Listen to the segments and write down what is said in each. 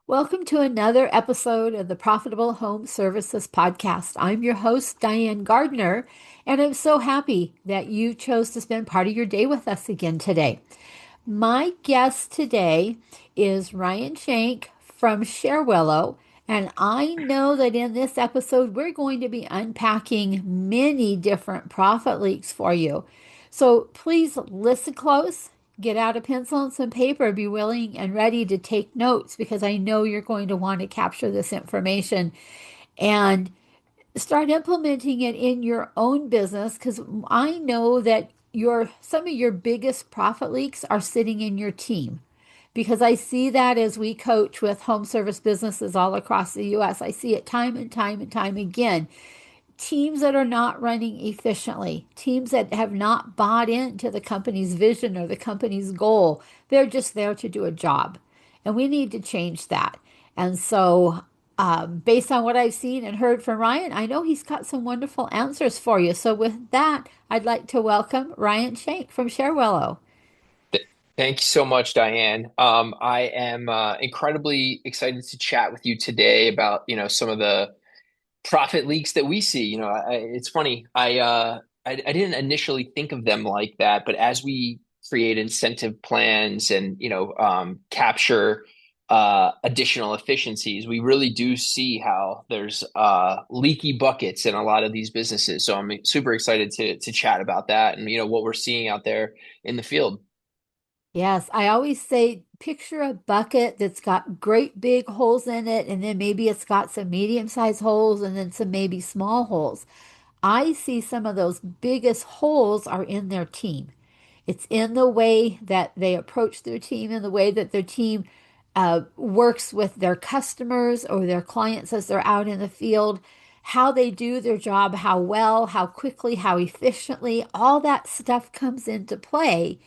Welcome to another episode of the Profitable Home Services Podcast. I'm your host, Diane Gardner, and I'm so happy that you chose to spend part of your day with us again today. My guest today is Ryan Shank from Sharewillow, and I know that in this episode we're going to be unpacking many different profit leaks for you. So please listen close, get out a pencil and some paper, be willing and ready to take notes because I know you're going to want to capture this information and start implementing it in your own business because I know that some of your biggest profit leaks are sitting in your team. Because I see that as we coach with home service businesses all across the US. I see it time and time and time again. Teams that are not running efficiently, teams that have not bought into the company's vision or the company's goal. They're just there to do a job. And we need to change that. And so, based on what I've seen and heard from Ryan, I know he's got some wonderful answers for you. So, with that, I'd like to welcome Ryan Shank from Sharewillow. Th- Thank you so much, Diane. I am incredibly excited to chat with you today about, some of the profit leaks that we see. It's funny. I didn't initially think of them like that, but as we create incentive plans and, capture additional efficiencies, we really do see how there's leaky buckets in a lot of these businesses. So I'm super excited to chat about that and, what we're seeing out there in the field. Yes, I always say picture a bucket that's got great big holes in it, and then maybe it's got some medium-sized holes and then some maybe small holes. I see some of those biggest holes are in their team. It's in the way that they approach their team, in the way that their team works with their customers or their clients as they're out in the field, how they do their job, how well, how quickly, how efficiently, all that stuff comes into play.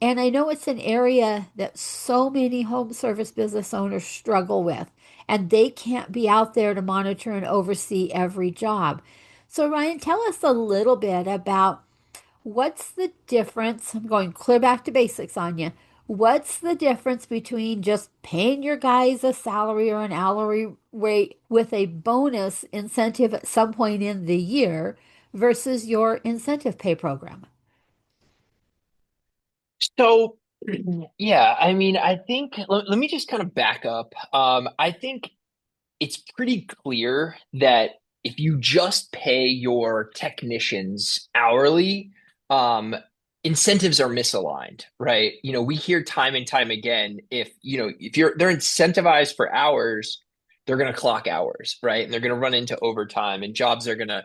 And I know it's an area that so many home service business owners struggle with, and they can't be out there to monitor and oversee every job. So, Ryan, tell us a little bit about what's the difference. I'm going clear back to basics on you. What's the difference between just paying your guys a salary or an hourly rate with a bonus incentive at some point in the year versus your incentive pay program? So, yeah, I mean, I think let me just kind of back up. I think it's pretty clear that if you just pay your technicians hourly, um, incentives are misaligned, right? We hear time and time again, if they're incentivized for hours, they're going to clock hours, right? And they're going to run into overtime and jobs are going to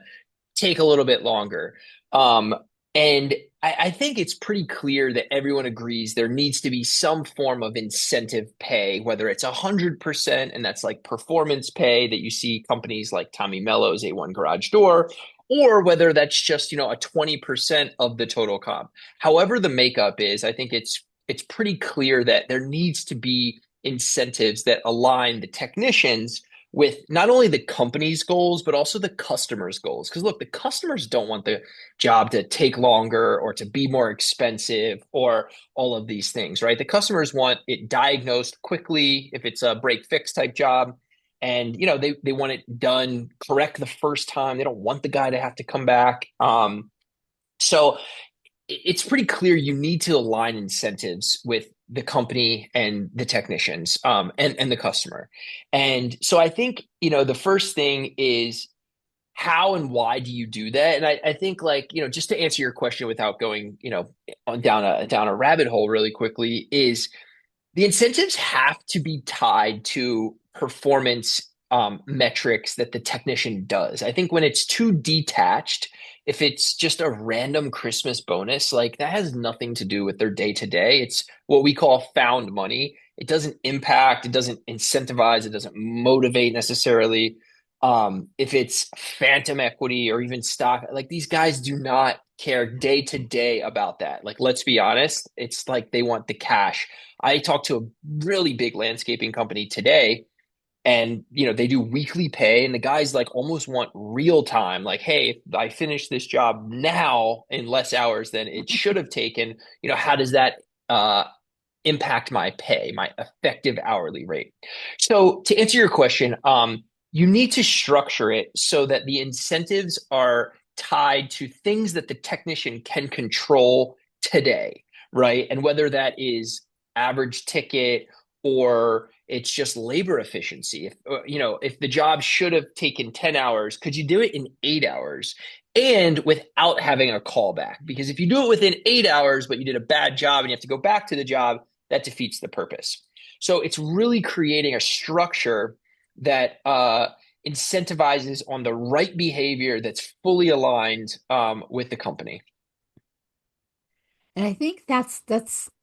take a little bit longer. Um, and I think it's pretty clear that everyone agrees there needs to be some form of incentive pay, whether it's 100%, and that's like performance pay that you see companies like Tommy Mello's A1 Garage Door, or whether that's just, a 20% of the total comp. However the makeup is, I think it's pretty clear that there needs to be incentives that align the technicians with not only the company's goals, but also the customer's goals. Because look, the customers don't want the job to take longer or to be more expensive or all of these things, right? The customers want it diagnosed quickly if it's a break fix type job. And they want it done correct the first time. They don't want the guy to have to come back. So it's pretty clear you need to align incentives with the company and the technicians and the customer. And so I think, the first thing is how and why do you do that? And I think like, just to answer your question without going, down a rabbit hole really quickly is the incentives have to be tied to performance metrics that the technician does. I think when it's too detached, if it's just a random Christmas bonus, like that has nothing to do with their day to day. It's what we call found money. It doesn't impact, it doesn't incentivize, it doesn't motivate necessarily. If it's phantom equity or even stock, like these guys do not care day to day about that. Like, let's be honest, it's like they want the cash. I talked to a really big landscaping company today, and they do weekly pay, and the guys like almost want real time. Like, hey, if I finish this job now in less hours than it should have taken, how does that impact my pay, my effective hourly rate. So to answer your question, you need to structure it so that the incentives are tied to things that the technician can control today, right? And whether that is average ticket or it's just labor efficiency. If if the job should have taken 10 hours, could you do it in 8 hours? And without having a callback. Because if you do it within 8 hours, but you did a bad job and you have to go back to the job, that defeats the purpose. So it's really creating a structure that incentivizes on the right behavior that's fully aligned with the company. And I think that's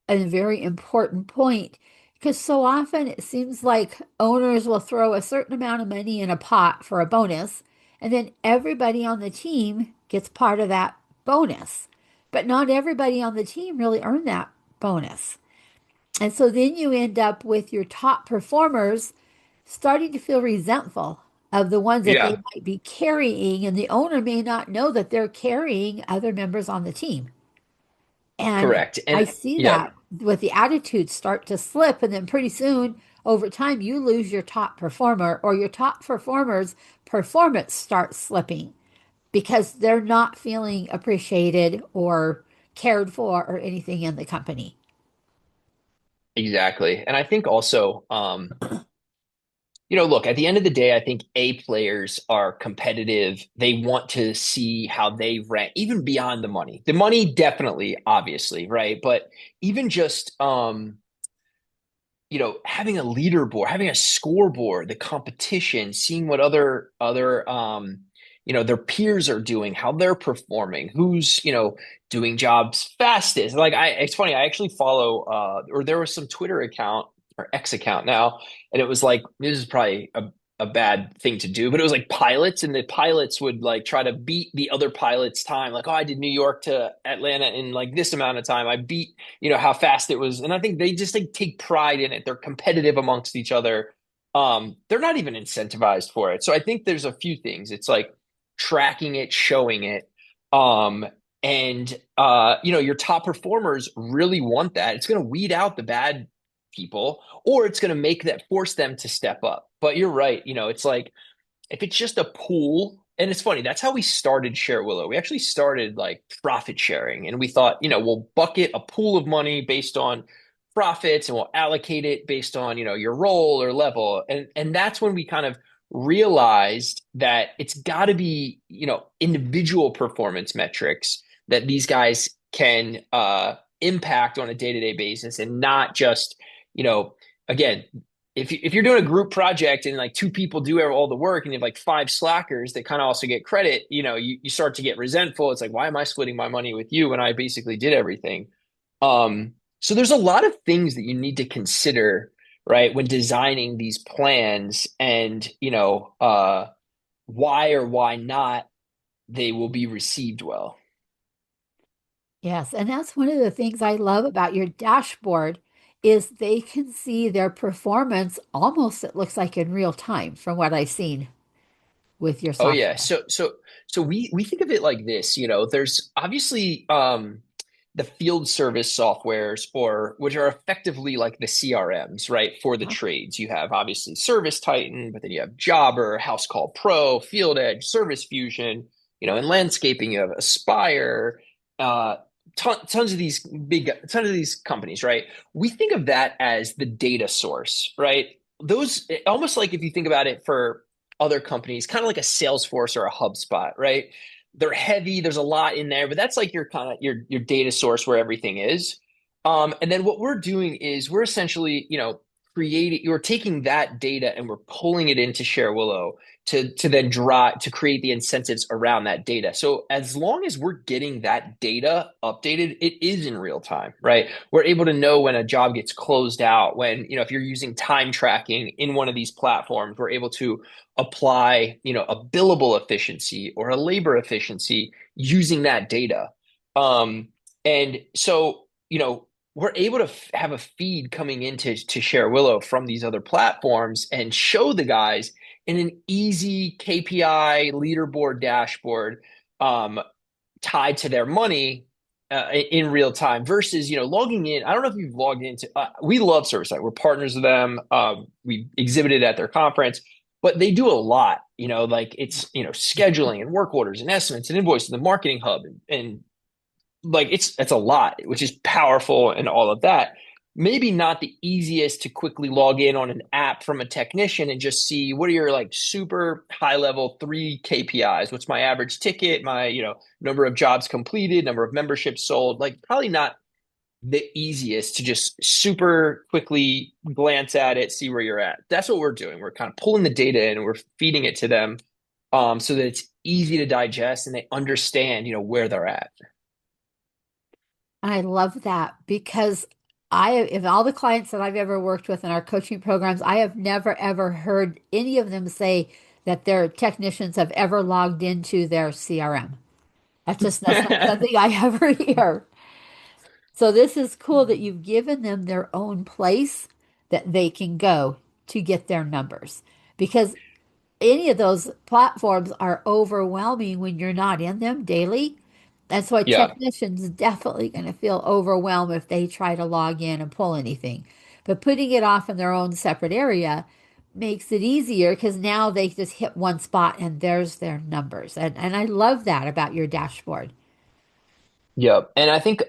a very important point because so often it seems like owners will throw a certain amount of money in a pot for a bonus, and then everybody on the team gets part of that bonus. But not everybody on the team really earned that bonus. And so then you end up with your top performers starting to feel resentful of the ones that they Yeah, might be carrying, and the owner may not know that they're carrying other members on the team. And correct. I And see yeah, that with the attitudes start to slip, and then pretty soon, over time, you lose your top performer, or your top performer's performance starts slipping because they're not feeling appreciated or cared for or anything in the company. exactly. And I think also, look, at the end of the day, I think A players are competitive. They want to see how they rank, even beyond the money. The money, definitely, obviously, right? But even just having a leaderboard, having a scoreboard, the competition, seeing what other their peers are doing, how they're performing, who's, doing jobs fastest. It's funny, I actually follow or there was some Twitter account or X account now, and it was like this is probably a bad thing to do, but it was like pilots, and the pilots would like try to beat the other pilots' time. Like, oh, I did New York to Atlanta in like this amount of time. I beat how fast it was. And I think they just like take pride in it. They're competitive amongst each other. They're not even incentivized for it. So I think there's a few things. It's like tracking it, showing it. Um, and your top performers really want that. It's going to weed out the bad people, or it's going to make that force them to step up. But you're right. It's like if it's just a pool, and it's funny, that's how we started Share Willow. We actually started like profit sharing, and we thought, we'll bucket a pool of money based on profits, and we'll allocate it based on, your role or level. And that's when we kind of realized that it's got to be, individual performance metrics that these guys can impact on a day-to-day basis, and not just, again, if you're doing a group project and like two people do all the work and you have like five slackers that kind of also get credit, you start to get resentful. It's like, why am I splitting my money with you when I basically did everything? So there's a lot of things that you need to consider, right, when designing these plans, and why or why not they will be received well. Yes, and that's one of the things I love about your dashboard is they can see their performance almost it looks like in real time from what I've seen with your Oh yeah. software. So we think of it like this, there's obviously the field service softwares, or which are effectively like the CRMs, right? For the Huh? trades. You have obviously Service Titan, but then you have Jobber, House Call Pro, Field Edge, Service Fusion, in landscaping you have Aspire, uh tons of these tons of these companies, right? We think of that as the data source, right? Those almost like if you think about it for other companies, kind of like a Salesforce or a HubSpot, right? They're heavy. There's a lot in there, but that's like your kind of your data source where everything is. And then what we're doing is we're essentially, creating, you're taking that data and we're pulling it into Share Willow to then draw to create the incentives around that data. So as long as we're getting that data updated, it is in real time, right? We're able to know when a job gets closed out, when, if you're using time tracking in one of these platforms, we're able to apply, a billable efficiency or a labor efficiency using that data. And so, we're able to have a feed coming into Share Willow from these other platforms and show the guys in an easy KPI leaderboard dashboard, um, tied to their money. in real time versus, logging in. I don't know if you've logged into, we love ServiceNow. We're partners with them. We exhibited at their conference, but they do a lot, like it's, scheduling and work orders and estimates and invoices and the marketing hub and like it's a lot, which is powerful and all of that. Maybe not the easiest to quickly log in on an app from a technician and just see what are your like super high level three KPIs. What's my average ticket, my, number of jobs completed, number of memberships sold. Like probably not the easiest to just super quickly glance at it, see where you're at. That's what we're doing. We're kind of pulling the data in and we're feeding it to them so that it's easy to digest and they understand, where they're at. I love that because in all the clients that I've ever worked with in our coaching programs, I have never ever heard any of them say that their technicians have ever logged into their CRM. That's not something I ever hear. So this is cool that you've given them their own place that they can go to get their numbers because any of those platforms are overwhelming when you're not in them daily. That's why Yeah. technicians definitely going to feel overwhelmed if they try to log in and pull anything. But putting it off in their own separate area makes it easier because now they just hit one spot and there's their numbers. And I love that about your dashboard. Yep. And I think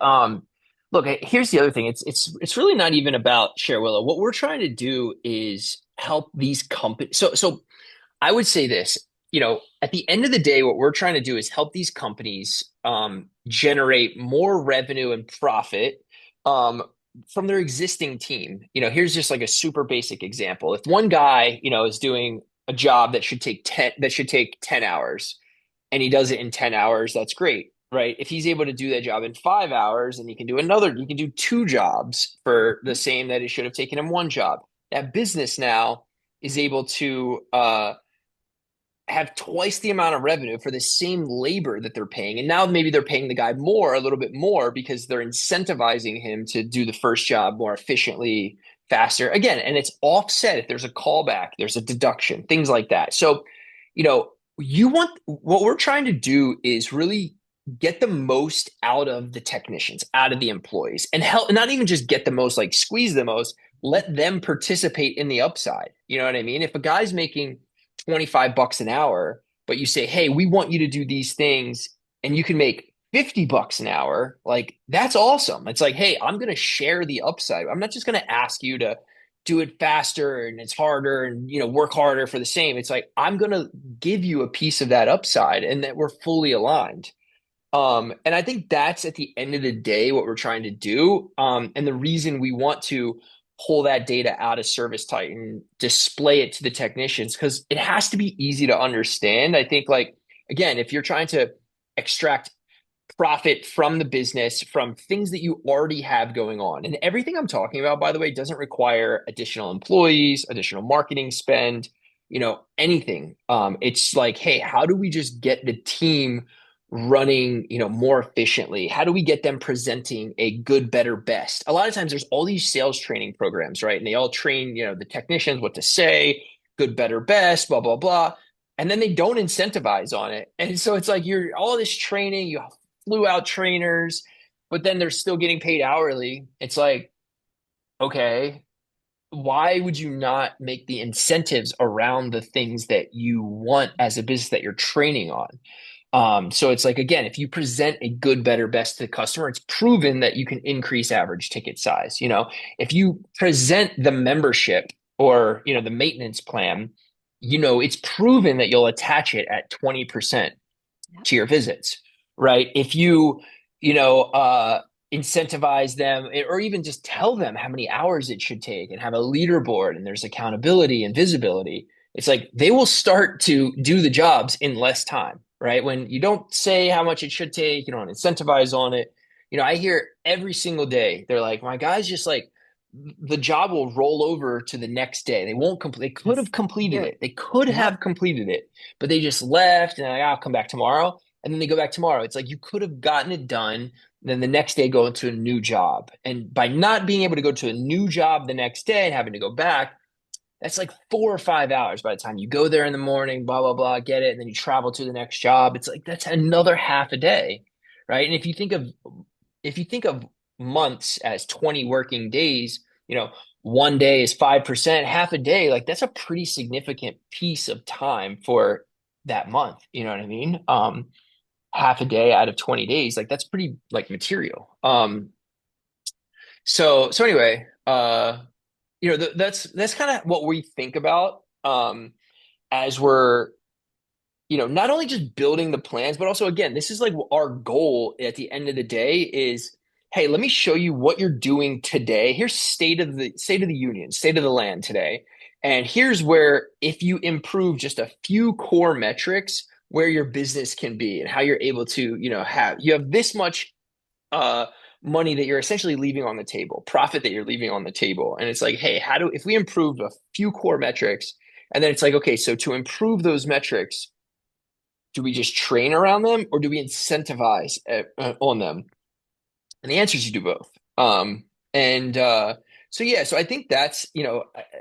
look, here's the other thing. It's really not even about share Willow. What we're trying to do is help these companies. So I would say this, at the end of the day, what we're trying to do is help these companies generate more revenue and profit um from their existing team. Here's just like a super basic example. If one guy, is doing a job that should take 10 hours and he does it in 10 hours, that's great, right? If he's able to do that job in 5 hours and he can do two jobs for the same that it should have taken him one job. That business now is able to have twice the amount of revenue for the same labor that they're paying. And now maybe they're paying the guy a little bit more because they're incentivizing him to do the first job more efficiently, faster. Again, and it's offset if there's a callback, there's a deduction, things like that. So, what we're trying to do is really get the most out of the technicians, out of the employees, and help not even just get the most, like squeeze the most, let them participate in the upside. You know what I mean? If a guy's making $25 an hour, but you say, hey, we want you to do these things and you can make $50 an hour, like that's awesome. It's like, hey, I'm going to share the upside. I'm not just going to ask you to do it faster and it's harder and work harder for the same. It's like I'm going to give you a piece of that upside and that we're fully aligned. And I think that's at the end of the day what we're trying to do. And the reason we want to pull that data out of Service Titan, display it to the technicians, because it has to be easy to understand. I think, like, again, if you're trying to extract profit from the business, from things that you already have going on, and everything I'm talking about, by the way, doesn't require additional employees, additional marketing spend, anything. It's like, hey, how do we just get the team running, more efficiently? How do we get them presenting a good, better, best? A lot of times there's all these sales training programs, right? And they all train, the technicians what to say, good, better, best, blah, blah, blah. And then they don't incentivize on it. And so it's like you're all this training, you flew out trainers, but then they're still getting paid hourly. It's like, okay, why would you not make the incentives around the things that you want as a business that you're training on? So it's like, again, if you present a good, better, best to the customer, it's proven that you can increase average ticket size. If you present the membership or, the maintenance plan, it's proven that you'll attach it at 20% Yep. to your visits, right? If you, you know, uh, incentivize them or even just tell them how many hours it should take and have a leaderboard and there's accountability and visibility, it's like they will start to do the jobs in less time, right? When you don't say how much it should take, you don't incentivize on it. I hear every single day, they're like, my guy's just like, the job will roll over to the next day. They won't complete. They could Yes. have completed Here. it. They could Yep. have completed it, but they just left and like, I'll come back tomorrow. And then they go back tomorrow. It's like you could have gotten it done. Then the next day go into a new job. And by not being able to go to a new job the next day and having to go back, that's like 4 or 5 hours by the time you go there in the morning, blah, blah, blah, get it. And then you travel to the next job. It's like that's another half a day. Right. And if you think of if you think of months as 20 working days, one day is 5%, half a day, like that's a pretty significant piece of time for that month. You know what I mean? Half a day out of 20 days, like that's pretty like material. So anyway, that's kind of what we think about as we're not only just building the plans, but also, again, this is like our goal at the end of the day is, hey, let me show you what you're doing today. Here's state of the union, state of the land today. And here's where if you improve just a few core metrics, where your business can be and how you're able to, you have this much uh money that you're essentially leaving on the table, profit that you're leaving on the table. And it's like, hey, if we improve a few core metrics, and then it's like, okay, so to improve those metrics, do we just train around them or do we incentivize on them? And the answer is you do both. And so yeah, so I think that's,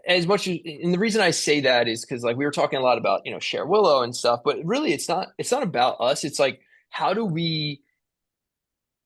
as much as, and the reason I say that is because like we were talking a lot about, share Willow and stuff, but really it's not about us. It's like, how do we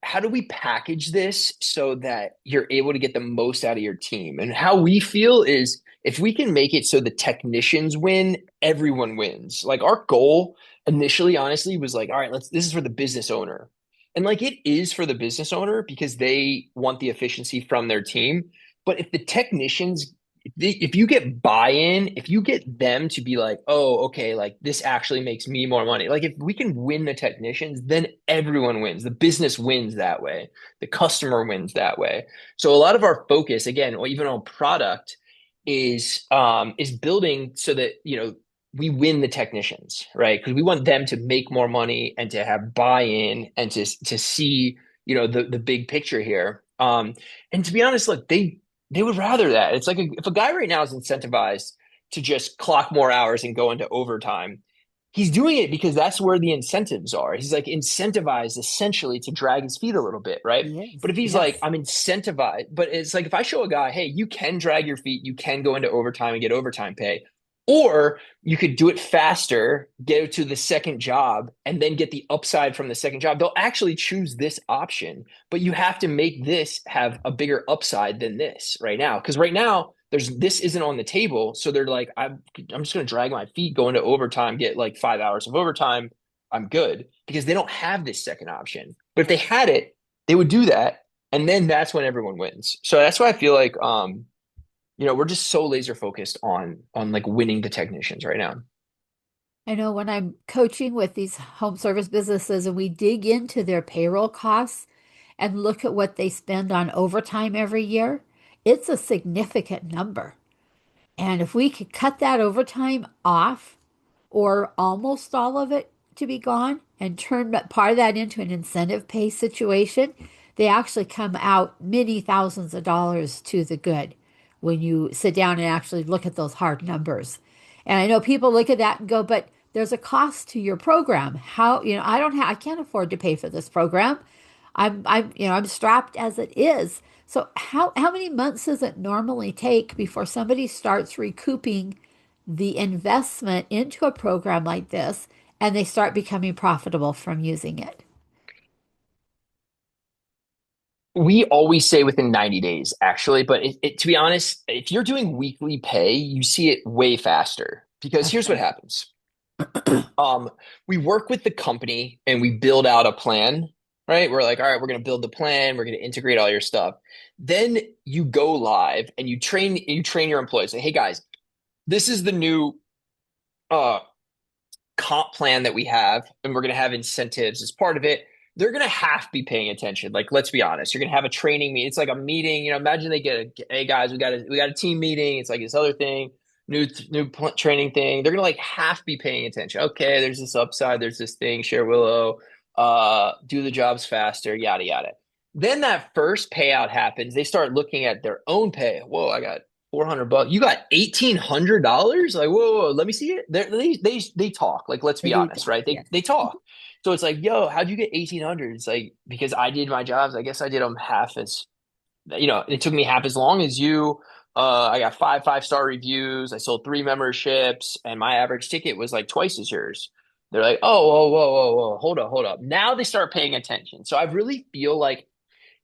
package this so that you're able to get the most out of your team? And how we feel is if we can make it so the technicians win, everyone wins. Like our goal initially, honestly, was like, all right, this is for the business owner. And like it is for the business owner because they want the efficiency from their team. But if the technicians if you get buy-in, if you get them to be like, oh, okay, like this actually makes me more money. Like if we can win the technicians, then everyone wins. The business wins that way. The customer wins that way. So a lot of our focus, again, or even on product, is building so that we win the technicians, right? Because we want them to make more money and to have buy-in and to see the big picture here. And to be honest, look, they would rather that. It's like if a guy right now is incentivized to just clock more hours and go into overtime, he's doing it because that's where the incentives are. He's like incentivized essentially to drag his feet a little bit, right? He is. But if he's like, Yes. I'm incentivized, but it's like if I show a guy, hey, you can drag your feet, you can go into overtime and get overtime pay, or you could do it faster, get to the second job, and then get the upside from the second job. They'll actually choose this option, but you have to make this have a bigger upside than this right now. Because right now, this isn't on the table. So they're like, I'm just going to drag my feet, go into overtime, get like 5 hours of overtime. I'm good because they don't have this second option. But if they had it, they would do that. And then that's when everyone wins. So that's why I feel like, we're just so laser focused on like winning the technicians right now. I know when I'm coaching with these home service businesses and we dig into their payroll costs and look at what they spend on overtime every year, it's a significant number. And if we could cut that overtime off or almost all of it to be gone and turn part of that into an incentive pay situation, they actually come out many thousands of dollars to the good when you sit down and actually look at those hard numbers. And I know people look at that and go, but there's a cost to your program. How, I can't afford to pay for this program. I'm strapped as it is. So how many months does it normally take before somebody starts recouping the investment into a program like this and they start becoming profitable from using it? We always say within 90 days, actually. But to be honest, if you're doing weekly pay, you see it way faster because here's what Okay. happens. Um, we work with the company and we build out a plan, right? We're like, all right, we're going to build the plan. We're going to integrate all your stuff. Then you go live and you train your employees. Say, hey guys, this is the new uh comp plan that we have, and we're going to have incentives as part of it. They're going to have to be paying attention. Like, let's be honest. You're going to have a training meeting. It's like a meeting. Imagine they hey guys, we got a team meeting. It's like this other thing, training thing. They're going to like have to be paying attention. Okay, there's this upside. There's this thing. Share Willow. Do the jobs faster. Yada yada. Then that first payout happens. They start looking at their own pay. Whoa, I got $400. You got $1,800? Like, whoa, let me see it. They talk. Like, let's They be do honest, talk, right? They yes. they talk. So it's like, yo, how'd you get 1,800? It's like because I did my jobs. I guess I did them half as it took me half as long as you. I got five-star reviews. I sold 3 memberships, and my average ticket was like twice as yours. They're like, oh, whoa, whoa, whoa, whoa, hold up. Now they start paying attention. So I really feel like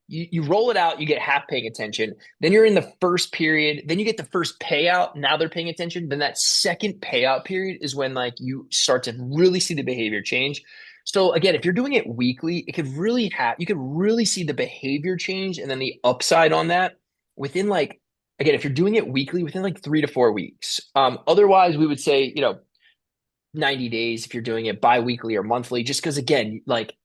you roll it out, you get half paying attention. Then you're in the first period, then you get the first payout. Now they're paying attention. Then that second payout period is when like you start to really see the behavior change. So again, if you're doing it weekly, it could really have you could really see the behavior change and then the upside on that within like again, if you're doing it weekly, within like 3 to 4 weeks. Otherwise, we would say, 90 days if you're doing it bi-weekly or monthly, just because again, like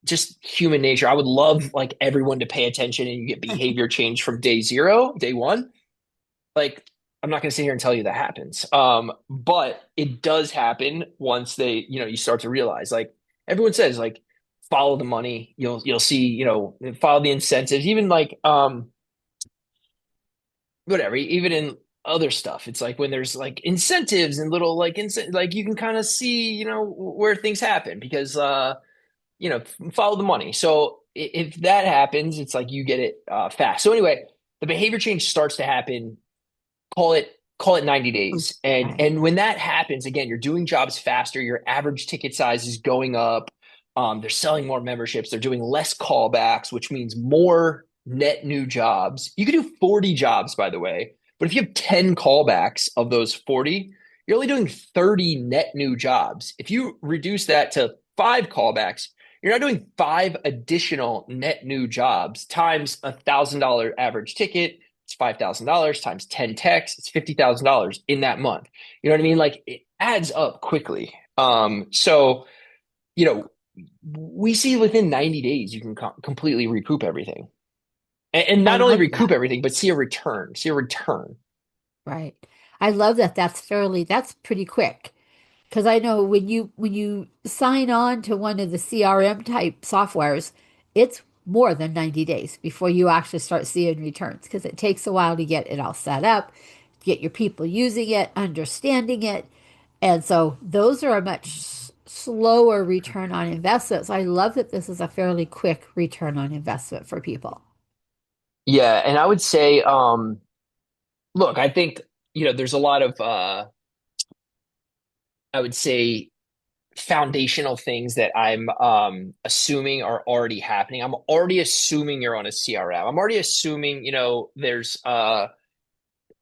just human nature. I would love like everyone to pay attention and you get behavior change from day zero, day one. Like I'm not going to sit here and tell you that happens. But it does happen once you start to realize like everyone says like follow the money. You'll see, follow the incentives, even like whatever, even in other stuff. It's like when there's like incentives and little like like you can kind of see, where things happen because follow the money. So if that happens, it's like you get it fast. So anyway, the behavior change starts to happen. Call it 90 days. And Okay. and when that happens, again, you're doing jobs faster. Your average ticket size is going up. They're selling more memberships. They're doing less callbacks, which means more net new jobs. You could do 40 jobs, by the way, but if you have 10 callbacks of those 40, you're only doing 30 net new jobs. If you reduce that to 5 callbacks, you're not doing 5 additional net new jobs times $1,000 average ticket. It's $5,000 times 10 techs. It's $50,000 in that month. You know what I mean? Like it adds up quickly. So you know, we see within 90 days you can completely recoup everything, and I not only love recoup that. everything, but see a return. See a return. Right. I love that. That's pretty quick. Because I know when you sign on to one of the CRM type softwares, it's more than 90 days before you actually start seeing returns because it takes a while to get it all set up, get your people using it, understanding it. And so those are a much slower return on investment. So I love that this is a fairly quick return on investment for people. Yeah, and I would say, look, I think there's a lot of I would say foundational things that I'm assuming are already happening. I'm already assuming you're on a CRM. I'm already assuming,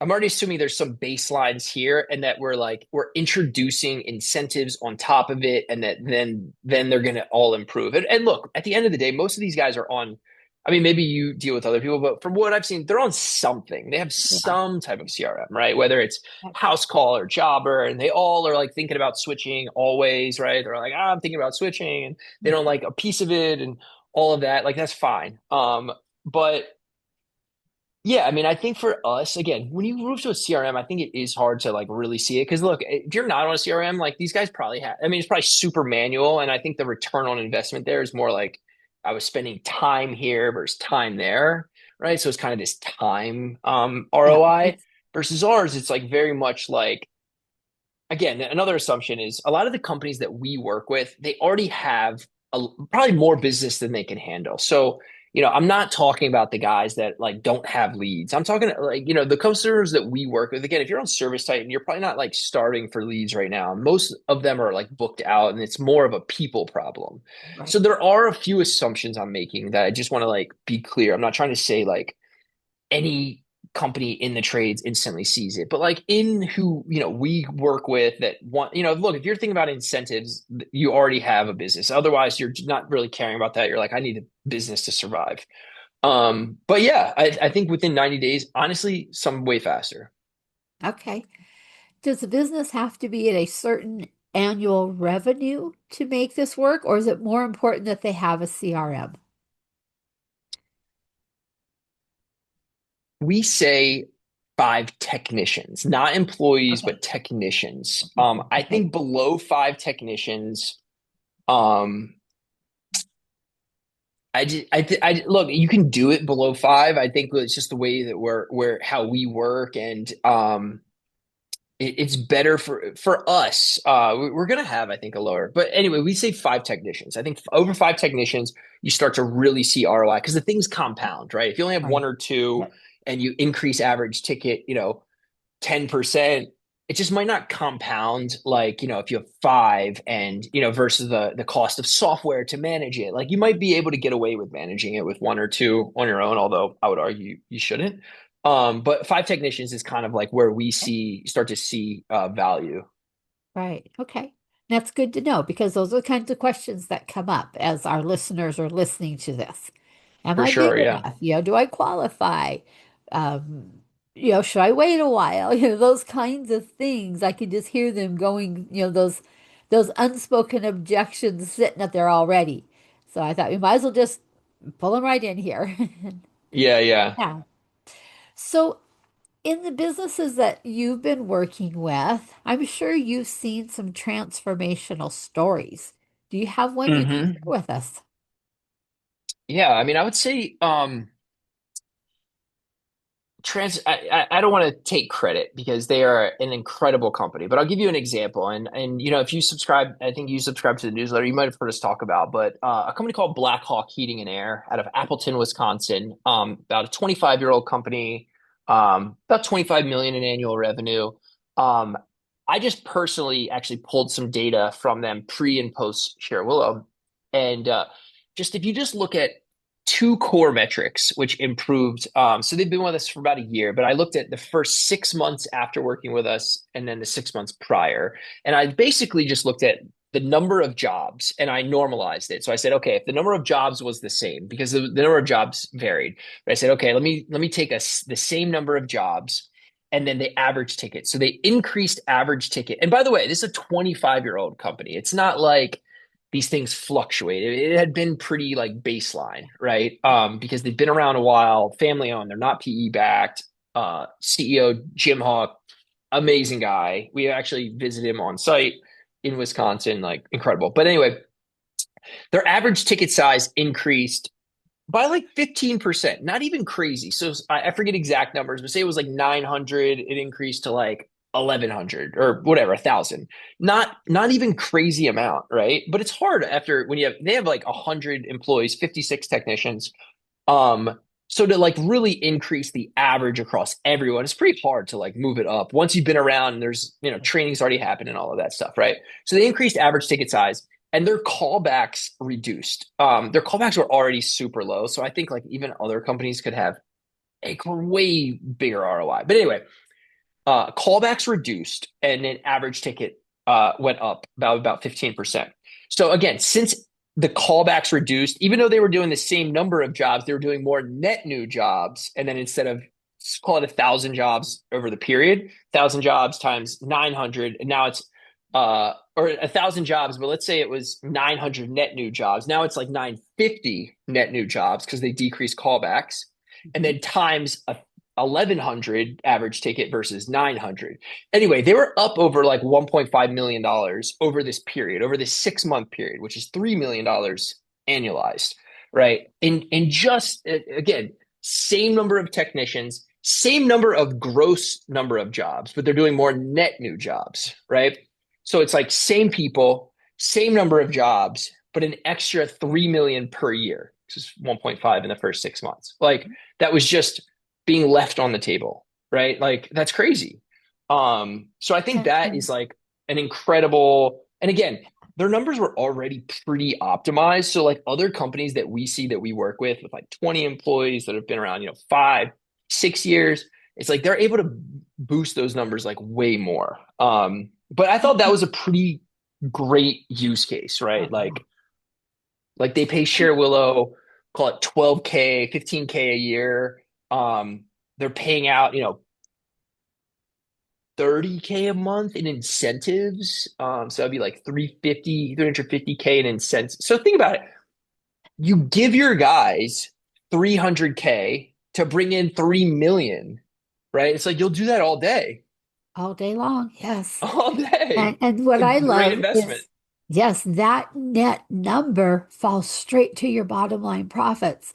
I'm already assuming there's some baselines here and that we're introducing incentives on top of it and that then they're gonna all improve. And look, at the end of the day, most of these guys are on, I mean, maybe you deal with other people, but from what I've seen, they're on something. They have Yeah. some type of CRM, right? Whether it's house call or jobber, and they all are like thinking about switching always, right? They're like, I'm thinking about switching, and they don't like a piece of it and all of that. Like that's fine. But yeah, I mean, I think for us, again, when you move to a CRM, I think it is hard to like really see it. Because look, if you're not on a CRM, like these guys probably have, I mean, it's probably super manual. And I think the return on investment there is more like I was spending time here versus time there, right? So it's kind of this time Yeah. ROI It's versus ours. It's like very much like, again, another assumption is a lot of the companies that we work with, they already have probably more business than they can handle. So, I'm not talking about the guys that like don't have leads. I'm talking like, the customers that we work with. Again, if you're on Service Titan, you're probably not like starting for leads right now. Most of them are like booked out and it's more of a people problem. right. So there are a few assumptions I'm making that I just want to like be clear. I'm not trying to say like any company in the trades instantly sees it, but like in who we work with that want look, if you're thinking about incentives, you already have a business. Otherwise, you're not really caring about that. You're like, I need a business to survive. But yeah, I think within 90 days, honestly, some way faster. Okay. Does the business have to be at a certain annual revenue to make this work, or is it more important that they have a CRM? We say 5 technicians, not employees, Okay. but technicians. I Okay. think below 5 technicians, um, look, you can do it below 5. I think it's just the way that we're how we work, and it's better for us. We're gonna have, I think, a lower, but anyway, we say 5 technicians. I think over 5 technicians, you start to really see ROI because the things compound, right? If you only have one Right. or two Yep. and you increase average ticket, 10%, it just might not compound like, if you have five and, versus the cost of software to manage it. Like you might be able to get away with managing it with one or two on your own, although I would argue you shouldn't. But five technicians is kind of like where we start to see value. Right. Okay. That's good to know because those are the kinds of questions that come up as our listeners are listening to this. Am For I big sure, yeah. enough? Do I qualify? Um, should I wait a while? Those kinds of things. I can just hear them going, those unspoken objections sitting up there already. So I thought we might as well just pull them right in here. Yeah, yeah. Yeah. So in the businesses that you've been working with, I'm sure you've seen some transformational stories. Do you have one you can share Hmm. with us? Yeah, I mean, I would say I don't want to take credit because they are an incredible company, but I'll give you an example. And if you subscribe, I think you subscribe to the newsletter, you might have heard us talk about, but a company called Black Hawk Heating and Air out of Appleton, Wisconsin, about a 25-year-old company, about 25 million in annual revenue. Um, I just personally actually pulled some data from them pre and post Share Willow. And just if you just look at two core metrics which improved. So they've been with us for about a year, but I looked at the first 6 months after working with us and then the 6 months prior. And I basically just looked at the number of jobs and I normalized it. So I said, okay, if the number of jobs was the same, because the number of jobs varied, but I said, okay, let me take the same number of jobs and then the average ticket. So they increased average ticket. And by the way, this is a 25-year-old company. It's not like these things fluctuate. It had been pretty like baseline, right? Because they've been around a while, family owned, they're not PE backed. CEO Jim Hawk, amazing guy. We actually visited him on site in Wisconsin, like incredible. But anyway, their average ticket size increased by like 15%, not even crazy. So I forget exact numbers, but say it was like 900, it increased to like 1100 or whatever, 1000. Not even crazy amount, right? But it's hard after when they have like 100 employees, 56 technicians. Um, so to like really increase the average across everyone, it's pretty hard to like move it up. Once you've been around and there's, training's already happened and all of that stuff, right? So they increased average ticket size and their callbacks reduced. Their callbacks were already super low. So I think like even other companies could have a way bigger ROI. But anyway, callbacks reduced and then average ticket went up about 15%. So again, since the callbacks reduced, even though they were doing the same number of jobs, they were doing more net new jobs. And then instead of call it 1,000 jobs over the period, 1,000 jobs times 900, and now it's or 1,000 jobs, but let's say it was 900 net new jobs. Now it's like 950 net new jobs because they decreased callbacks, and Mhm. then times 1,100 average ticket versus 900. Anyway, they were up over like $1.5 million over this period, over this 6 month period, which is $3 million annualized, right? And just again, same number of technicians, same number of gross number of jobs, but they're doing more net new jobs, right? So it's like same people, same number of jobs, but an extra 3 million per year, which is 1.5 in the first 6 months. Like that was just being left on the table, right? Like that's crazy. So I think Yeah. that is like an incredible, and again, their numbers were already pretty optimized. So like other companies that we see that we work with like 20 employees that have been around, 5, 6 years, it's like they're able to boost those numbers like way more. But I thought that was a pretty great use case, right? Uh-huh. Like they pay Share Willow, call it 12K, 15K a year. They're paying out, 30K a month in incentives. So that'd be like 350K in incentives. So think about it. You give your guys 300K to bring in 3 million, right? It's like you'll do that all day, All day long. Yes. all And day. and It's what a I great love investment. is, yes, that net number falls straight to your bottom line profits.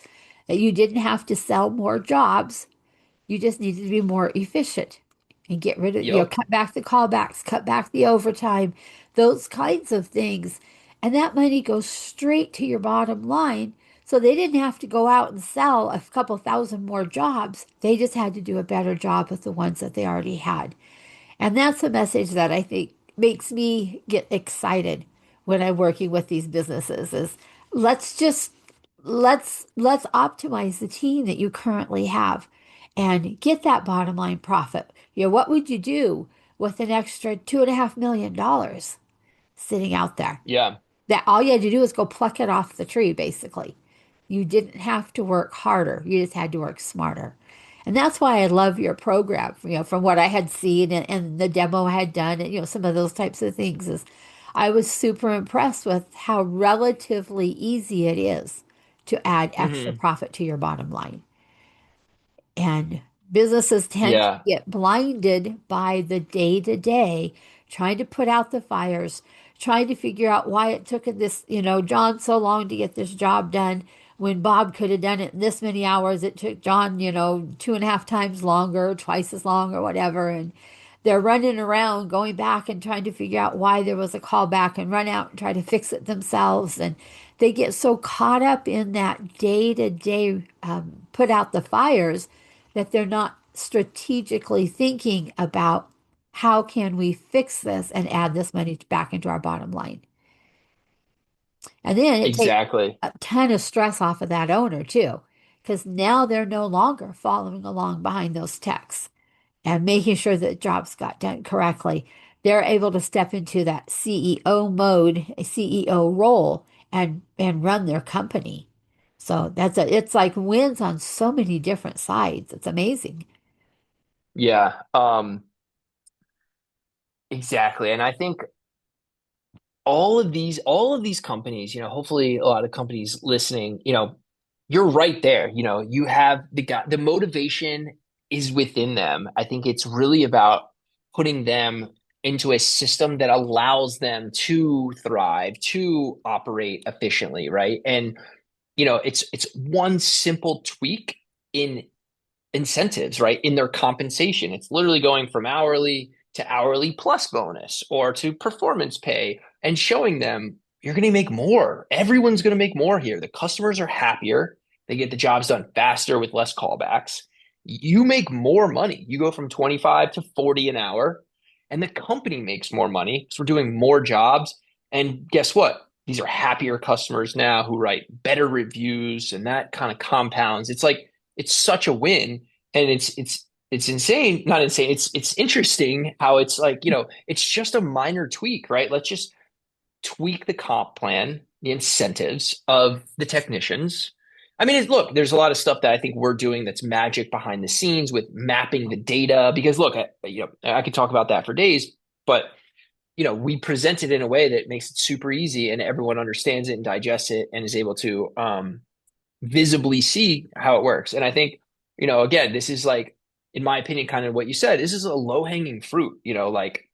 That you didn't have to sell more jobs. You just needed to be more efficient and get rid of, Yep. cut back the callbacks, cut back the overtime, those kinds of things. And that money goes straight to your bottom line. So they didn't have to go out and sell a couple thousand more jobs. They just had to do a better job with the ones that they already had. And that's a message that I think makes me get excited when I'm working with these businesses is let's just let's optimize the team that you currently have and get that bottom line profit. What would you do with an extra $2.5 million sitting out there? Yeah. That all you had to do was go pluck it off the tree, basically. You didn't have to work harder. You just had to work smarter. And that's why I love your program, from what I had seen and the demo I had done and, some of those types of things is I was super impressed with how relatively easy it is to add extra Hmm. profit to your bottom line. And businesses tend to Yeah. get blinded by the day to day, trying to put out the fires, trying to figure out why it took this, John so long to get this job done when Bob could have done it in this many hours. It took John, 2.5 times longer, twice as long, or whatever. And they're running around going back and trying to figure out why there was a callback and run out and try to fix it themselves. And they get so caught up in that day to day put out the fires that they're not strategically thinking about how can we fix this and add this money back into our bottom line. And then it takes Exactly. a ton of stress off of that owner too, because now they're no longer following along behind those techs and making sure that jobs got done correctly. They're able to step into that CEO mode, a CEO role, and run their company. So it's like wins on so many different sides. It's amazing. Yeah. Exactly. And I think all of these companies, hopefully a lot of companies listening, you're right there. You have the motivation is within them. I think it's really about putting them into a system that allows them to thrive, to operate efficiently, right? And it's one simple tweak in incentives, right? In their compensation. It's literally going from hourly to hourly plus bonus or to performance pay and showing them you're going to make more. Everyone's going to make more here. The customers are happier. They get the jobs done faster with less callbacks. You make more money. You go from 25 to 40 an hour, and the company makes more money because we're doing more jobs. And guess what? These are happier customers now who write better reviews, and that kind of compounds. It's such a win, and it's insane, not insane. It's interesting how it's like, it's just a minor tweak, right? Let's just tweak the comp plan, the incentives of the technicians. I mean, look, there's a lot of stuff that I think we're doing that's magic behind the scenes with mapping the data. Because look, I could talk about that for days, but we present it in a way that makes it super easy, and everyone understands it and digests it and is able to visibly see how it works. And I think, again, this is like, in my opinion, kind of what you said. This is a low hanging fruit. Like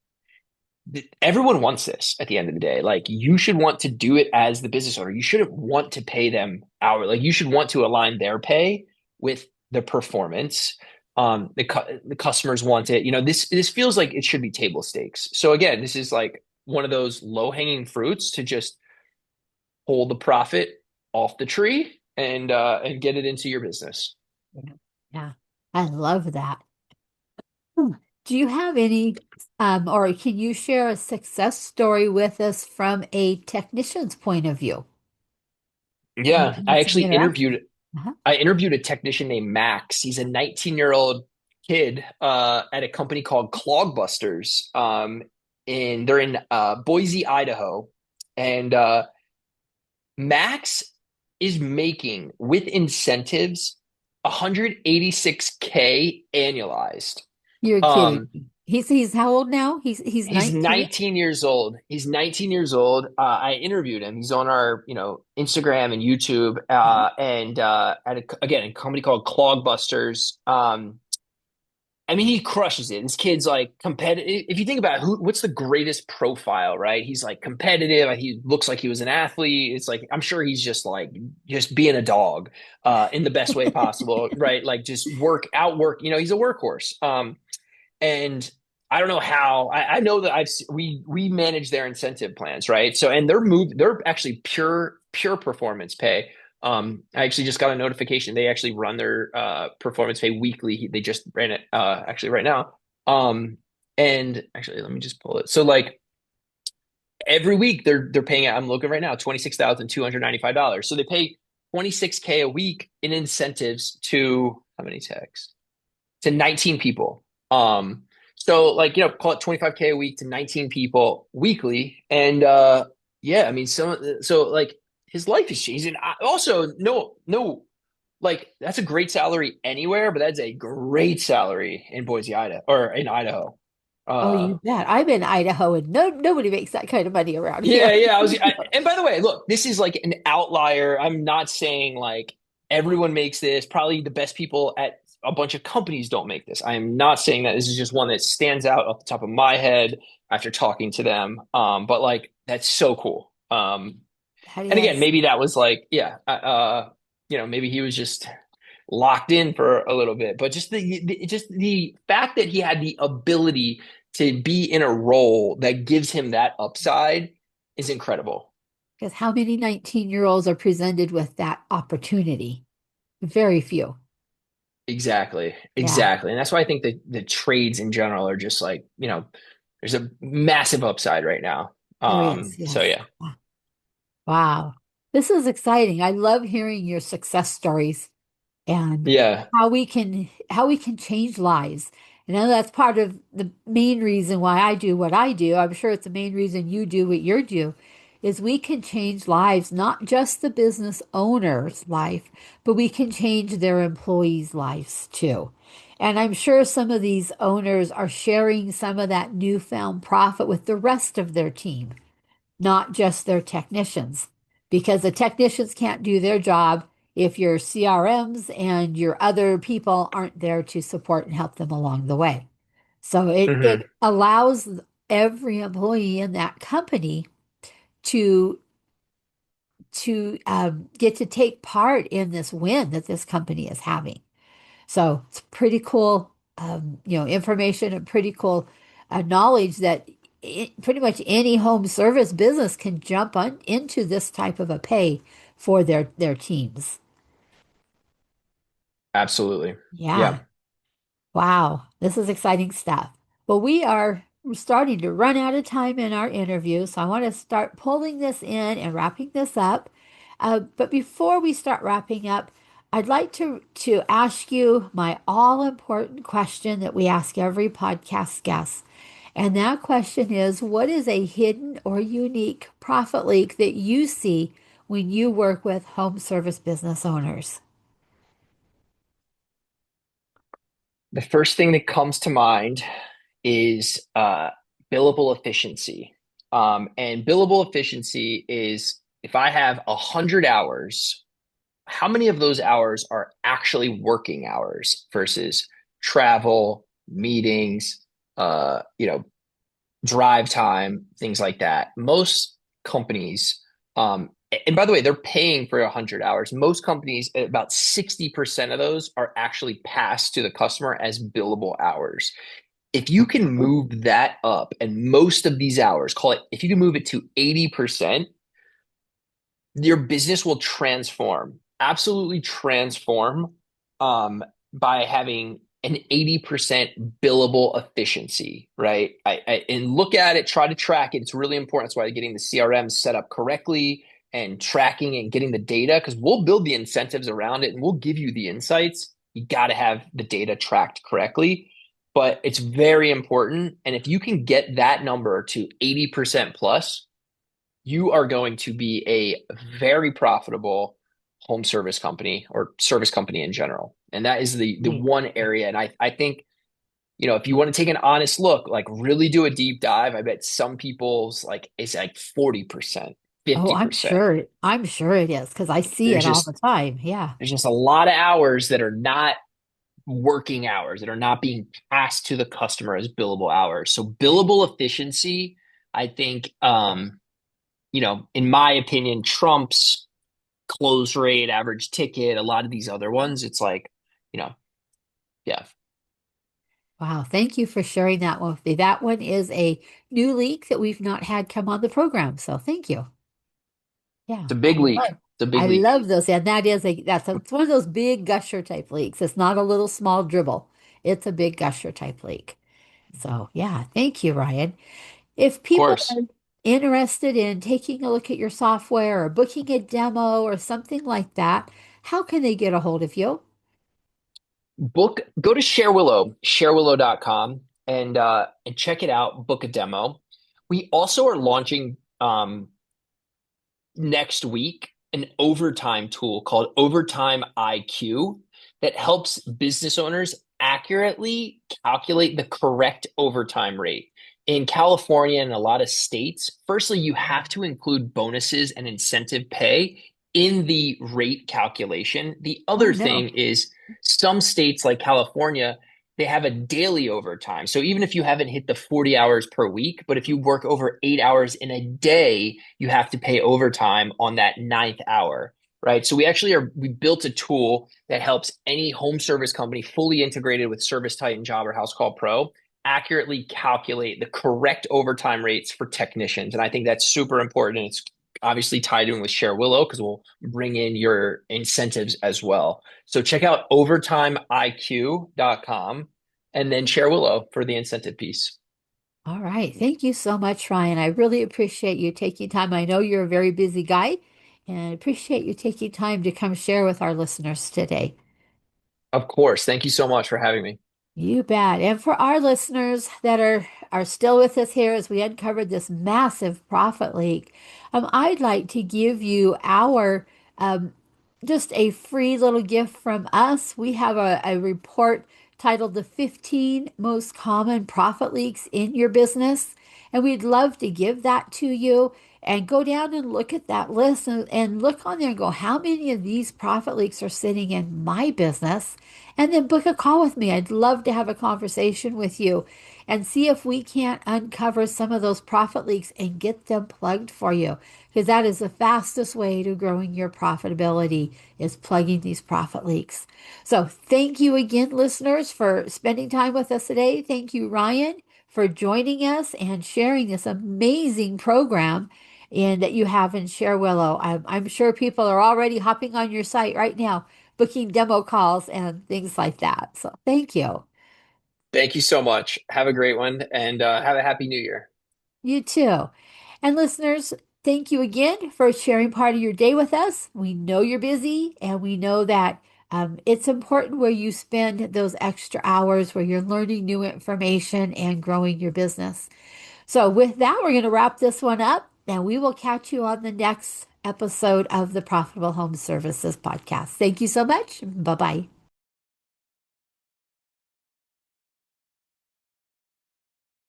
everyone wants this at the end of the day. Like you should want to do it as the business owner. You shouldn't want to pay them hourly. Like you should want to align their pay with the performance. The customers want it. This feels like it should be table stakes. So again, this is like one of those low hanging fruits to just pull the profit off the tree and get it into your business. Yeah. Yeah. I love that. Hmm. Do you have any, or can you share a success story with us from a technician's point of view? Yeah, Maybe I some actually interaction. interviewed Uh-huh. I interviewed a technician named Max. He's a 19-year-old kid at a company called Clogbusters. And they're in Boise, Idaho. And Max is making with incentives 186K annualized. You're kidding Um, me. He's how old now? He's He's 19? 19 years old. He's 19 years old. I interviewed him. He's on our, Instagram and YouTube. Uh-huh. And at again, a company called Clogbusters. I mean, he crushes it. This kid's like competitive. If you think about what's the greatest profile, right? He's like competitive. He looks like he was an athlete. It's like I'm sure he's just being a dog, in the best way possible, right? Like just outwork. He's a workhorse. And I don't know how. I know that we manage their incentive plans, right? So and they're actually pure performance pay. I actually just got a notification. They actually run their performance pay weekly. They just ran it actually right now. Um, And actually, let me just pull it. So like every week they're paying, I'm looking right now, $26,295. So they pay 26K a week in incentives to how many techs? To 19 people. So like, call it 25K a week to 19 people weekly. And yeah, I mean, so like his life is changing. Also, no, like that's a great salary anywhere, but that's a great salary in Boise, Idaho, or in Idaho. Oh, Uh, you bet. I'm in Idaho and nobody makes that kind of money around Yeah, here. yeah. And by the way, look, this is like an outlier. I'm not saying like everyone makes this. Probably the best people at a bunch of companies don't make this. I am not saying that. This is just one that stands out off the top of my head after talking to them. But like that's so cool. That And again, is. maybe that was like, yeah, maybe he was just locked in for a little bit, but just the fact that he had the ability to be in a role that gives him that upside is incredible. Because how many 19-year-olds are presented with that opportunity? Very few. Exactly, Yeah, exactly, and that's why I think that the trades in general are just like there's a massive upside right now. there is. So Yes. yeah, Wow. This is exciting. I love hearing your success stories and yeah, how we can change lives. And I know that's part of the main reason why I do what I do. I'm sure it's the main reason you do what you do, is we can change lives, not just the business owner's life, but we can change their employees' lives too. And I'm sure some of these owners are sharing some of that newfound profit with the rest of their team, not just their technicians, because the technicians can't do their job if your CRMs and your other people aren't there to support and help them along the way. So it, hmm it allows every employee in that company to get to take part in this win that this company is having. So it's pretty cool, information and pretty cool knowledge that pretty much any home service business can jump on into this type of a pay for their teams. absolutely, Yeah. yeah. Wow. This is exciting stuff. Well, we're starting to run out of time in our interview, so I want to start pulling this in and wrapping this up. But before we start wrapping up, I'd like to ask you my all-important question that we ask every podcast guest. And that question is, what is a hidden or unique profit leak that you see when you work with home service business owners? The first thing that comes to mind is billable efficiency. And billable efficiency is if I have 100 hours, how many of those hours are actually working hours versus travel, meetings, drive time, things like that. Most companies, and by the way, they're paying for 100 hours. Most companies, about 60% of those are actually passed to the customer as billable hours. If you can move that up and most of these hours, call it, if you can move it to 80%, your business will transform, absolutely transform by having an 80% billable efficiency, right? And look at it, try to track it. It's really important. That's why getting the CRM set up correctly and tracking and getting the data, because we'll build the incentives around it and we'll give you the insights. You got to have the data tracked correctly, but it's very important. And if you can get that number to 80% plus, you are going to be a very profitable home service company or service company in general. And that is the Right. one area. And I think, if you want to take an honest look, like really do a deep dive, I bet some people's like it's like 40%, Oh, 50%. I'm sure it is because I see There's it all the just time. Yeah. there's just a lot of hours that are not working hours that are not being passed to the customer as billable hours. So billable efficiency, I think in my opinion, trumps close rate, average ticket, a lot of these other ones. It's like, you know, yeah, Wow. Thank you for sharing that one with me. That one is a new leak that we've not had come on the program. So thank you. Yeah. it's a big leak. It's a big I leak. love those. And it's one of those big gusher type leaks. It's not a little small dribble. It's a big gusher type leak. So, yeah, thank you, Ryan. If Of people course. are interested in taking a look at your software or booking a demo or something like that, how can they get a hold of you? Go to sharewillow.com and check it out, book a demo. We also are launching next week an overtime tool called Overtime IQ that helps business owners accurately calculate the correct overtime rate. In California and a lot of states, firstly, you have to include bonuses and incentive pay in the rate calculation. The Oh, other no. thing is some states like California, they have a daily overtime. So even if you haven't hit the 40 hours per week, but if you work over 8 hours in a day, you have to pay overtime on that ninth hour, right? So we built a tool that helps any home service company fully integrated with Service Titan Job or House Call Pro accurately calculate the correct overtime rates for technicians. And I think that's super important. And it's obviously tied in with Share Willow because we'll bring in your incentives as well. So check out overtimeiq.com and then Share Willow for the incentive piece. All right. Thank you so much, Ryan. I really appreciate you taking time. I know you're a very busy guy, and I appreciate you taking time to come share with our listeners today. Of course. Thank you so much for having me. You bet. And for our listeners that are still with us here as we uncovered this massive profit leak, I'd like to give you our um, just a free little gift from us. We have a report titled The 15 Most Common Profit Leaks in Your Business. And we'd love to give that to you and go down and look at that list and look on there and go, how many of these profit leaks are sitting in my business? And then book a call with me. I'd love to have a conversation with you and see if we can't uncover some of those profit leaks and get them plugged for you. Because that is the fastest way to growing your profitability is plugging these profit leaks. So thank you again, listeners, for spending time with us today. Thank you, Ryan, for joining us and sharing this amazing program and that you have in Share Willow. I'm sure people are already hopping on your site right now booking demo calls and things like that. So thank you. Thank you so much. Have a great one and have a happy new year. You too. And listeners, thank you again for sharing part of your day with us. We know you're busy and we know that it's important where you spend those extra hours where you're learning new information and growing your business. So, with that, we're going to wrap this one up and we will catch you on the next episode of the Profitable Home Services podcast. Thank you so much. Bye bye.